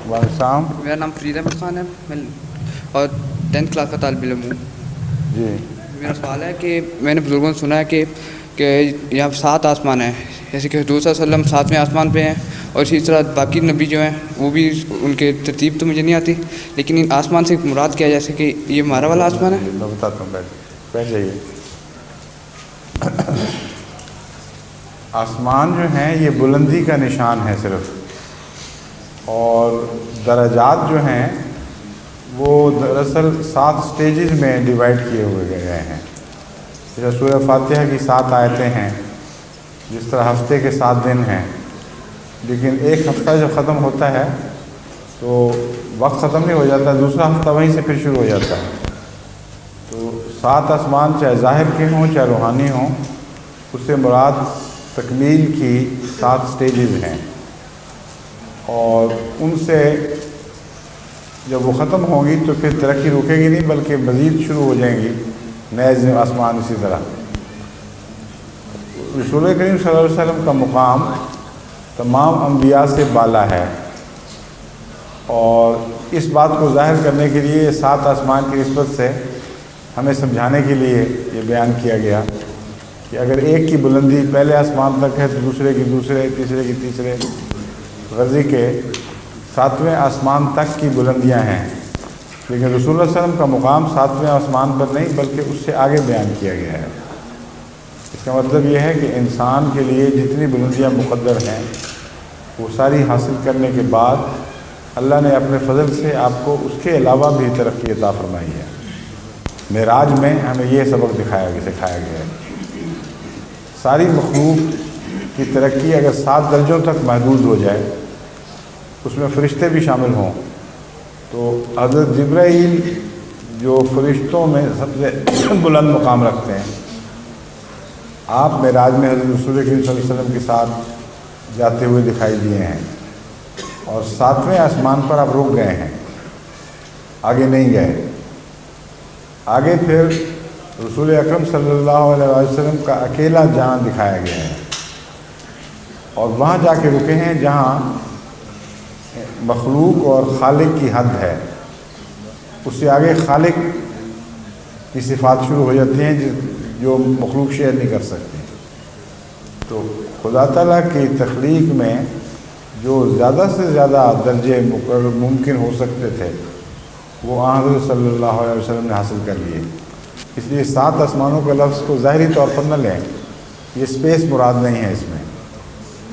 وعلیکم. میرا نام فرید احمد خان ہے، میں اور 10th کلاس کا طالب علم ہوں. جی. میرا سوال ہے کہ میں نے بزرگوں سے سنا ہے کہ یہاں 7 آسمان ہیں، جیسے کہ حضور صلی اللہ علیہ وسلم 7ویں آسمان پہ ہیں، اور اسی طرح باقی نبی جو ہیں وہ بھی، ان کے ترتیب تو مجھے نہیں آتی، لیکن ان آسمان سے مراد کیا ہے، جیسے کہ یہ ہمارا والا آسمان ہے. میں بتاتا ہوں، بیٹھ جائیے. آسمان جو ہیں یہ بلندی کا نشان ہے صرف، اور درجات جو ہیں وہ دراصل 7 سٹیجز میں ڈیوائڈ کیے ہوئے گئے ہیں. جیسے سورہ فاتحہ کی 7 آیتیں ہیں، جس طرح ہفتے کے 7 دن ہیں، لیکن ایک ہفتہ جب ختم ہوتا ہے تو وقت ختم نہیں ہو جاتا، دوسرا ہفتہ وہیں سے پھر شروع ہو جاتا ہے. تو 7 آسمان چاہے ظاہر کے ہوں چاہے روحانی ہوں، اس سے مراد تکمیل کی 7 سٹیجز ہیں، اور ان سے جب وہ ختم ہوں گی تو پھر ترقی رکے گی نہیں، بلکہ مزید شروع ہو جائیں گی نئے آسمان. اسی طرح رسول کریم صلی اللہ علیہ وسلم کا مقام تمام انبیاء سے بالا ہے، اور اس بات کو ظاہر کرنے کے لیے 7 آسمان کی نسبت سے ہمیں سمجھانے کے لیے یہ بیان کیا گیا کہ اگر ایک کی بلندی پہلے آسمان تک ہے تو دوسرے کی دوسرے، تیسرے کی تیسرے، غزی کے 7ویں آسمان تک کی بلندیاں ہیں. لیکن رسول اللہ علیہ وسلم کا مقام 7ویں آسمان پر نہیں بلکہ اس سے آگے بیان کیا گیا ہے. اس کا مطلب یہ ہے کہ انسان کے لیے جتنی بلندیاں مقدر ہیں وہ ساری حاصل کرنے کے بعد اللہ نے اپنے فضل سے آپ کو اس کے علاوہ بھی ترقی عطا فرمائی ہے. معراج میں ہمیں یہ سبق سکھایا گیا ہے. ساری مخلوق کی ترقی اگر 7 درجوں تک محدود ہو جائے، اس میں فرشتے بھی شامل ہوں، تو حضرت جبرائیل جو فرشتوں میں سب سے بلند مقام رکھتے ہیں، آپ معراج میں حضرت رسول کریم صلی اللہ علیہ وسلم کے ساتھ جاتے ہوئے دکھائی دیے ہیں، اور 7ویں آسمان پر آپ رک گئے ہیں، آگے نہیں گئے. آگے پھر رسول اکرم صلی اللہ علیہ وسلم کا اکیلا جہاں دکھایا گیا ہے، اور وہاں جا کے رکے ہیں جہاں مخلوق اور خالق کی حد ہے. اس سے آگے خالق کی صفات شروع ہو جاتی ہیں جو مخلوق شیئر نہیں کر سکتی. تو خدا تعالیٰ کی تخلیق میں جو زیادہ سے زیادہ درجے ممکن ہو سکتے تھے وہ حضرت صلی اللہ علیہ وسلم نے حاصل کر لیے. اس لیے 7 آسمانوں کے لفظ کو ظاہری طور پر نہ لیں، یہ اسپیس مراد نہیں ہے اس میں.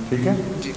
ٹھیک ہے. جی.